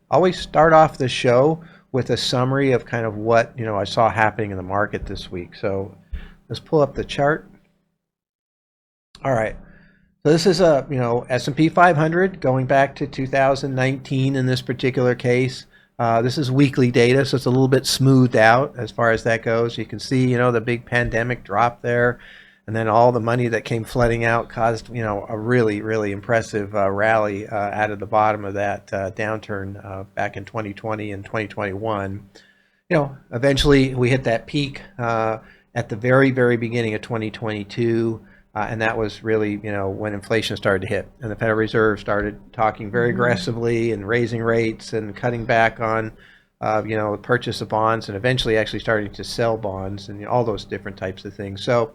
always start off the show with a summary of kind of what I saw happening in the market this week. So let's pull up the chart. All right. So this is a S&P 500 going back to 2019 in this particular case. This is weekly data, so it's a little bit smoothed out as far as that goes. You can see the big pandemic drop there, and then all the money that came flooding out caused a really impressive rally out of the bottom of that downturn back in 2020 and 2021. Eventually we hit that peak at the very beginning of 2022. And that was really, when inflation started to hit, and the Federal Reserve started talking very aggressively and raising rates and cutting back on, the purchase of bonds, and eventually actually starting to sell bonds and all those different types of things. So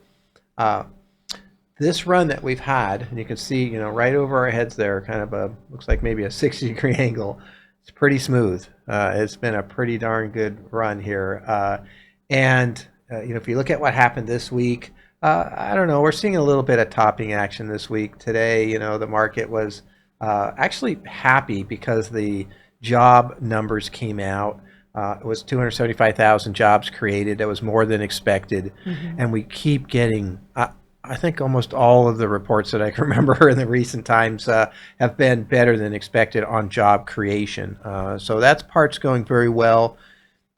this run that we've had, and you can see, right over our heads there, kind of looks like maybe a 60-degree angle. It's pretty smooth. It's been a pretty darn good run here. And if you look at what happened this week. I don't know. We're seeing a little bit of topping action this week. Today, the market was actually happy because the job numbers came out. It was 275,000 jobs created. That was more than expected. And we keep getting, I think almost all of the reports that I can remember in the recent times have been better than expected on job creation. So that part's going very well.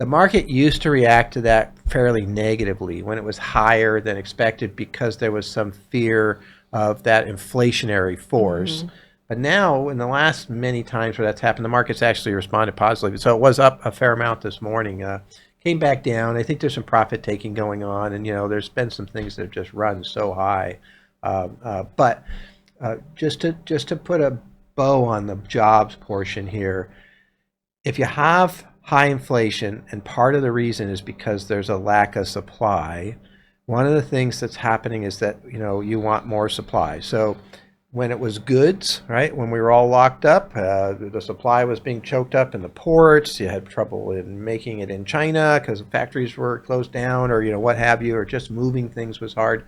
The market used to react to that fairly negatively when it was higher than expected because there was some fear of that inflationary force. But now, in the last many times where that's happened, the market's actually responded positively. So it was up a fair amount this morning, came back down. I think there's some profit taking going on, and there's been some things that have just run so high. But just to put a bow on the jobs portion here, if you have high inflation, and part of the reason is because there's a lack of supply. One of the things that's happening is that you want more supply. So when it was goods, right, when we were all locked up, the supply was being choked up in the ports. You had trouble in making it in China because factories were closed down, or what have you, or just moving things was hard.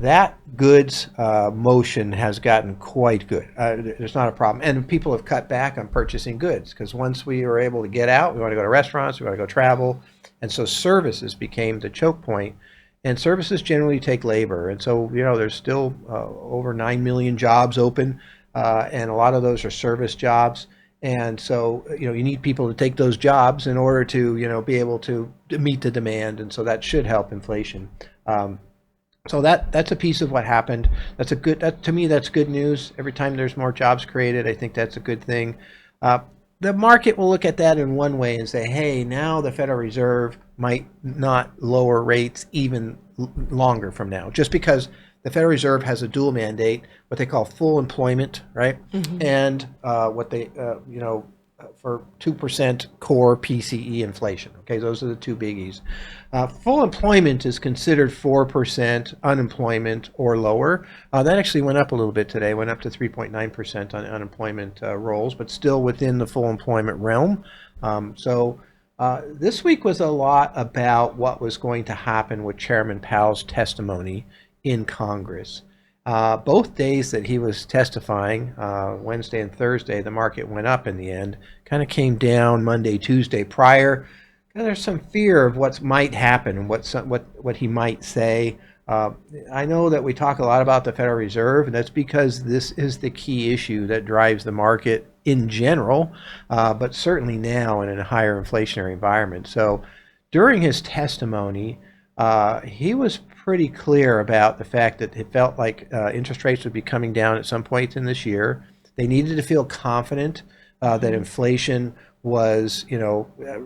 That goods motion has gotten quite good. There's not a problem. And people have cut back on purchasing goods because once we were able to get out, we want to go to restaurants, we want to go travel. And so services became the choke point. And services generally take labor. And so, there's still over 9 million jobs open, and a lot of those are service jobs. And so, you need people to take those jobs in order to, be able to meet the demand. And so that should help inflation. So that's a piece of what happened. To me, that's good news. Every time there's more jobs created, I think that's a good thing. The market will look at that in one way and say, hey, now the Federal Reserve might not lower rates even longer from now, just because the Federal Reserve has a dual mandate, what they call full employment, right? And what they, for 2% core PCE inflation. Okay, those are the two biggies. Full employment is considered 4% unemployment or lower. That actually went up a little bit today, went up to 3.9% on unemployment rolls, but still within the full employment realm. So this week was a lot about what was going to happen with Chairman Powell's testimony in Congress. Both days that he was testifying, Wednesday and Thursday, the market went up in the end. Kind of came down Monday, Tuesday prior. There's some fear of what might happen and what he might say. I know that we talk a lot about the Federal Reserve, and that's because this is the key issue that drives the market in general, but certainly now in a higher inflationary environment. So during his testimony, he was pretty clear about the fact that it felt like interest rates would be coming down at some point in this year. They needed to feel confident that inflation was,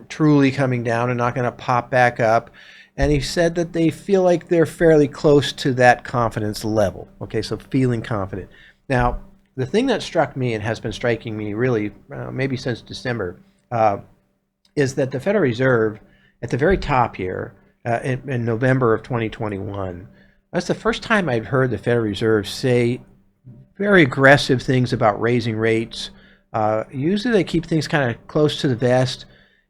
truly coming down and not going to pop back up. And he said that they feel like they're fairly close to that confidence level. Okay, so feeling confident. Now, the thing that struck me and has been striking me really maybe since December is that the Federal Reserve at the very top here in November of 2021, that's the first time I've heard the Federal Reserve say very aggressive things about raising rates. Usually they keep things kind of close to the vest,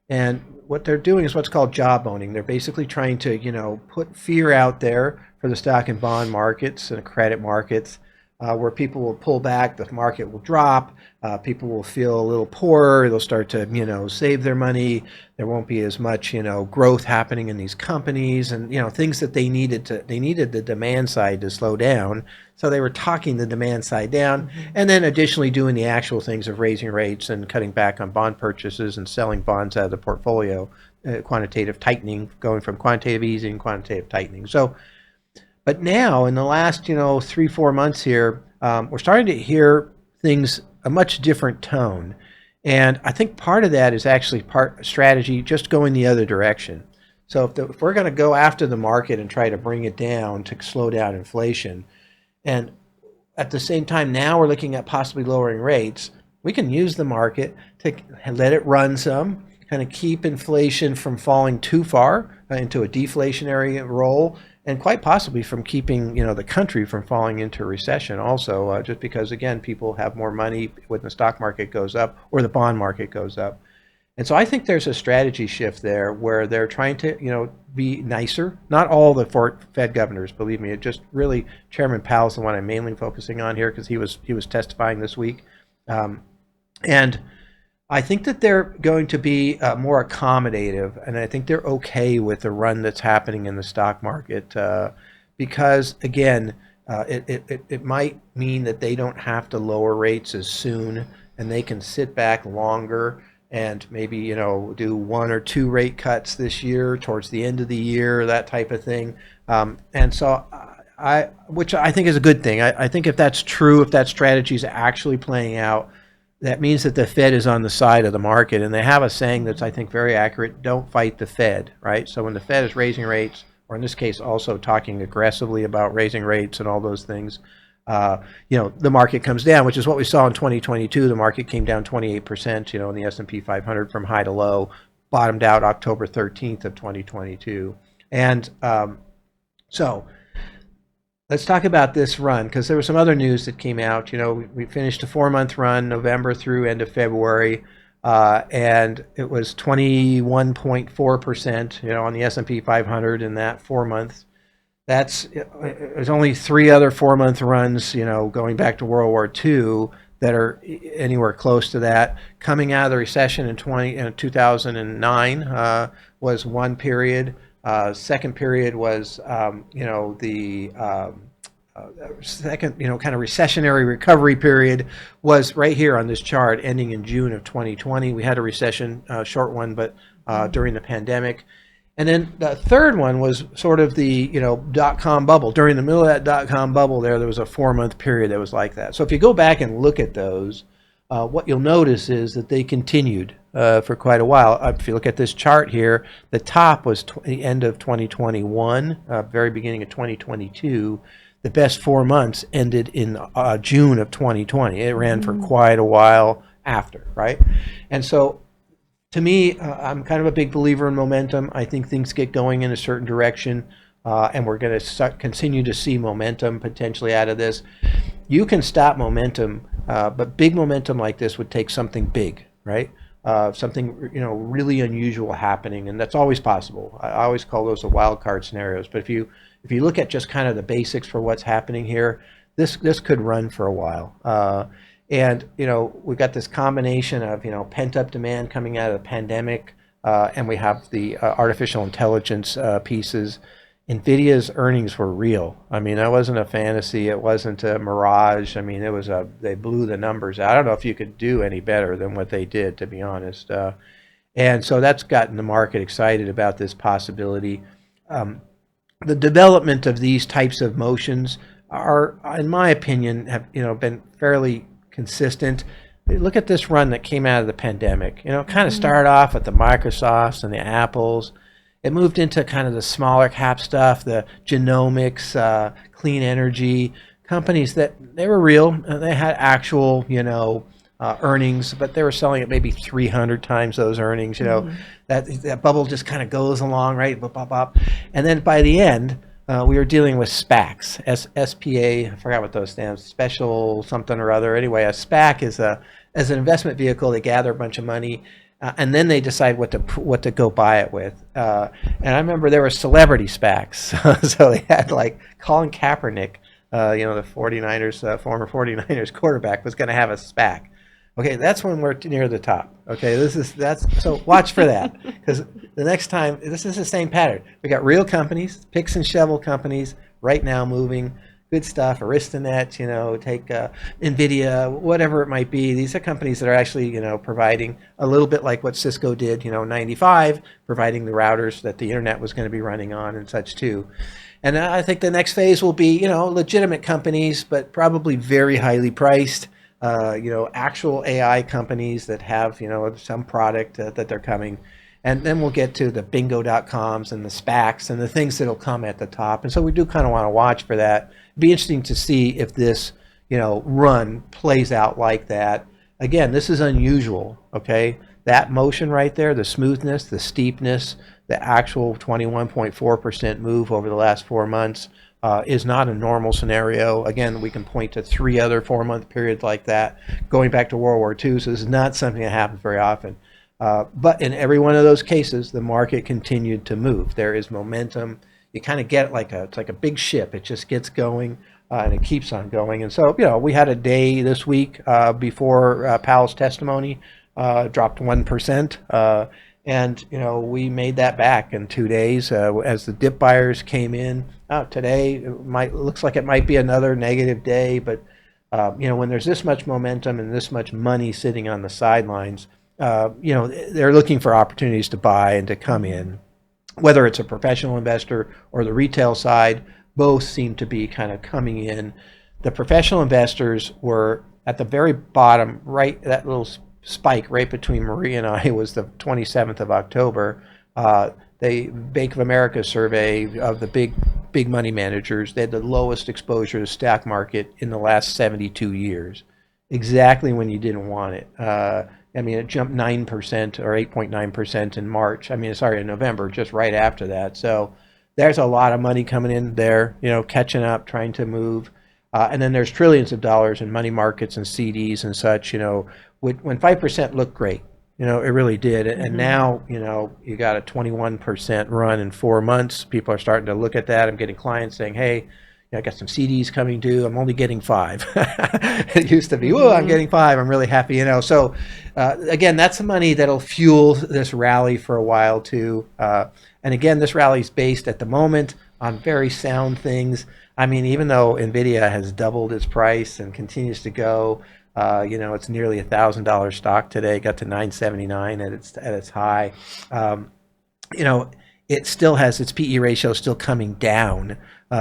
and what they're doing is what's called job owning. They're basically trying to, put fear out there for the stock and bond markets and credit markets where people will pull back, the market will drop, people will feel a little poorer, they'll start to, save their money. There won't be as much, growth happening in these companies, and, things that they needed the demand side to slow down. So they were talking the demand side down, and then additionally doing the actual things of raising rates and cutting back on bond purchases and selling bonds out of the portfolio, quantitative tightening, going from quantitative easing and quantitative tightening. So, but now, in the last, 3, 4 months here, we're starting to hear things a much different tone, and I think part of that is actually part strategy, just going the other direction. So if we're going to go after the market and try to bring it down to slow down inflation, and at the same time now we're looking at possibly lowering rates, we can use the market to let it run some, kind of keep inflation from falling too far into a deflationary role, and quite possibly from keeping the country from falling into recession also, just because again people have more money when the stock market goes up or the bond market goes up. And so I think there's a strategy shift there where they're trying to be nicer. Not all the Fed governors, believe me. It just really Chairman Powell's the one I'm mainly focusing on here because he was testifying this week, and I think that they're going to be more accommodative, and I think they're okay with the run that's happening in the stock market because, again, it might mean that they don't have to lower rates as soon, and they can sit back longer and maybe do 1 or 2 rate cuts this year towards the end of the year, that type of thing. And so which I think is a good thing. I think if that's true, if that strategy is actually playing out, that means that the Fed is on the side of the market, and they have a saying that's, I think, very accurate: don't fight the Fed, right? So when the Fed is raising rates, or in this case also talking aggressively about raising rates and all those things, the market comes down, which is what we saw in 2022. The market came down 28%, in the S&P 500 from high to low, bottomed out October 13th of 2022. And so let's talk about this run, because there was some other news that came out. We finished a 4-month run, November through end of February, and it was 21.4%, on the S&P 500 in that 4 months. There's only 3 other 4-month runs, going back to World War II that are anywhere close to that. Coming out of the recession in 2009 was one period. Second period was, the second, kind of recessionary recovery period was right here on this chart, ending in June of 2020. We had a recession, short one, but during the pandemic. And then the third one was sort of the, dot-com bubble. During the middle of that dot-com bubble there was a 4-month period that was like that. So if you go back and look at those, what you'll notice is that they continued for quite a while. If you look at this chart here, the top was the end of 2021, very beginning of 2022. The best 4 months ended in June of 2020. It ran for quite a while after, right? And so to me, I'm kind of a big believer in momentum. I think things get going in a certain direction, and we're going to continue to see momentum potentially out of this. You can stop momentum, but big momentum like this would take something big, right? Something really unusual happening, and that's always possible. I always call those the wild card scenarios. But if you look at just kind of the basics for what's happening here, this could run for a while. And we've got this combination of pent up demand coming out of the pandemic, and we have the artificial intelligence pieces. NVIDIA's earnings were real. I mean, that wasn't a fantasy. It wasn't a mirage. I mean, they blew the numbers out. I don't know if you could do any better than what they did, to be honest. And so that's gotten the market excited about this possibility. The development of these types of motions are, in my opinion, have been fairly consistent. Look at this run that came out of the pandemic. Kind of started off with the Microsofts and the Apples. It moved into kind of the smaller cap stuff, the genomics, clean energy companies that they were real. They had actual, earnings, but they were selling at maybe 300 times those earnings. That bubble just kind of goes along, right? Bop, bop, bop. And then by the end, we were dealing with SPACs, SPA. I forgot what those stands. Special something or other. Anyway, a SPAC is an investment vehicle. They gather a bunch of money. And then they decide what to go buy it with. And I remember there were celebrity SPACs. So they had like Colin Kaepernick The 49ers, former 49ers quarterback, was going to have a SPAC. Okay, that's when we're near the top. Okay, that's so watch for that, because the next time this is the same pattern. We got real companies, picks and shovel companies right now moving good stuff. Aristonet, take Nvidia, whatever it might be. These are companies that are actually providing a little bit like what Cisco did, 95, providing the routers that the internet was going to be running on and such too. And I think the next phase will be legitimate companies, but probably very highly priced. Actual AI companies that have, some product that they're coming. And then we'll get to the bingo.coms and the SPACs and the things that'll come at the top. And so we do kind of want to watch for that. It'd be interesting to see if this, run plays out like that. Again, this is unusual, okay? That motion right there, the smoothness, the steepness, the actual 21.4% move over the last 4 months, is not a normal scenario. Again, we can point to 3 other 4-month periods like that going back to World War II. So this is not something that happens very often. But in every one of those cases, the market continued to move. There is momentum. You kind of get it's like a big ship. It just gets going and it keeps on going. And so, we had a day this week before Powell's testimony, dropped 1%. And we made that back in 2 days as the dip buyers came in. Today looks like it might be another negative day, but when there's this much momentum and this much money sitting on the sidelines, they're looking for opportunities to buy and to come in. Whether it's a professional investor or the retail side, both seem to be kind of coming in. The professional investors were at the very bottom, right, that little spike right between Marie and I was the 27th of October. The Bank of America survey of the big money managers, they had the lowest exposure to stock market in the last 72 years. Exactly when you didn't want it. It jumped 9% or 8.9% in March. In November, just right after that. So there's a lot of money coming in there, catching up, trying to move. And then there's trillions of dollars in money markets and CDs and such, when 5% looked great, it really did. And now, you got a 21% run in 4 months. People are starting to look at that. I'm getting clients saying, hey, I got some CDs coming due. I'm only getting 5. It used to be, I'm getting 5. I'm really happy, So again, that's the money that'll fuel this rally for a while too. And again, this rally is based at the moment on very sound things. Even though Nvidia has doubled its price and continues to go, it's nearly $1,000 stock today. Got to $979 at its high. It still has its PE ratio still coming down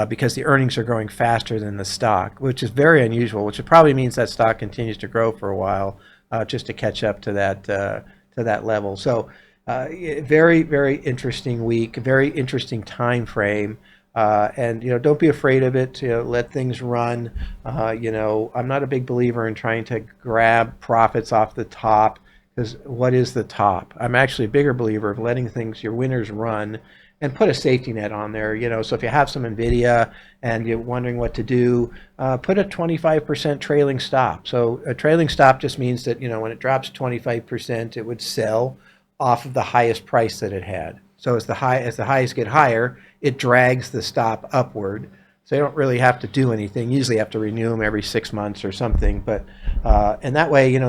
because the earnings are growing faster than the stock, which is very unusual. Which probably means that stock continues to grow for a while just to catch up to that level. So, very, very interesting week. Very interesting time frame. And don't be afraid of it. Let things run. I'm not a big believer in trying to grab profits off the top, because what is the top? I'm actually a bigger believer of letting your winners run, and put a safety net on there. So if you have some Nvidia and you're wondering what to do, put a 25% trailing stop. So a trailing stop just means that when it drops 25%, it would sell off of the highest price that it had. So as the highs get higher, it drags the stop upward. So you don't really have to do anything. You usually have to renew them every 6 months or something. But and that way, you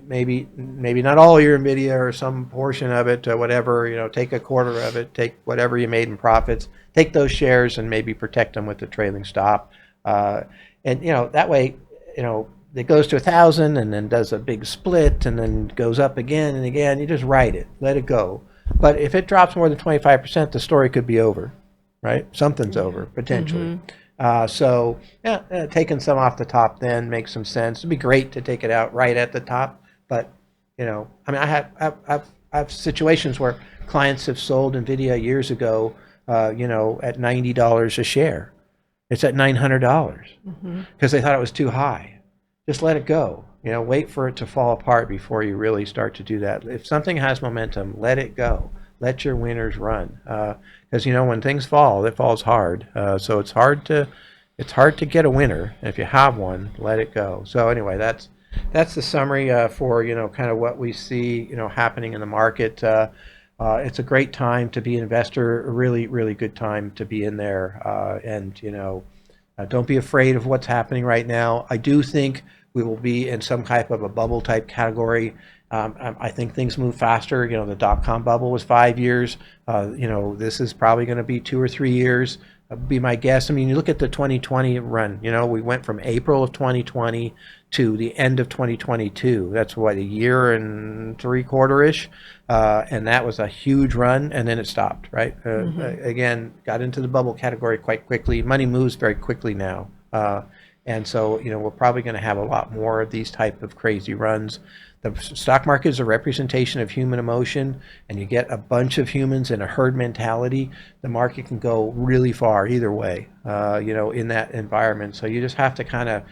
maybe not all your Nvidia or some portion of it, or whatever. Take a quarter of it. Take whatever you made in profits. Take those shares and maybe protect them with the trailing stop. And that way, it goes to 1,000 and then does a big split and then goes up again and again. You just ride it, let it go. But if it drops more than 25%, the story could be over, right? Something's over, potentially. Taking some off the top then makes some sense. It'd be great to take it out right at the top. But, I have situations where clients have sold Nvidia years ago, at $90 a share. It's at $900 because they thought it was too high. Just let it go. Wait for it to fall apart before you really start to do that. If something has momentum, let it go. Let your winners run. Because when things fall, it falls hard. So it's hard to get a winner. If you have one, let it go. So anyway, that's the summary for kind of what we see happening in the market. It's a great time to be an investor. A really, really good time to be in there. Don't be afraid of what's happening right now. I do think we will be in some type of a bubble type category. I think things move faster. You know, the dot-com bubble was 5 years. You know, this is probably going to be 2 or 3 years. Be my guess. I mean, you look at the 2020 run. You know, we went from April of 2020 to the end of 2022. That's what, a year and three-quarter-ish, and that was a huge run, and then it stopped. Right. Again, got into the bubble category quite quickly. Money moves very quickly now. And so, you know, we're probably going to have a lot more of these type of crazy runs. The stock market is a representation of human emotion, and you get a bunch of humans in a herd mentality, the market can go really far either way, you know, in that environment. So you just have to kind of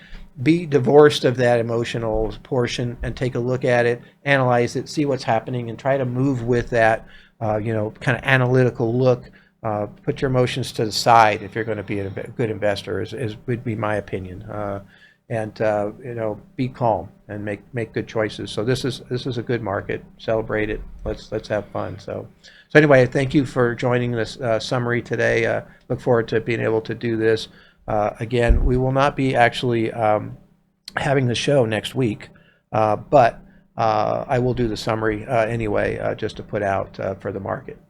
be divorced of that emotional portion and take a look at it, analyze it, see what's happening, and try to move with that, you know, kind of analytical look. Put your emotions to the side if you're going to be a good investor, would be my opinion. And you know, be calm and make good choices. So this is a good market. Celebrate it. Let's have fun. So anyway, thank you for joining this summary today. Look forward to being able to do this again. We will not be actually having the show next week, but I will do the summary anyway, just to put out for the market.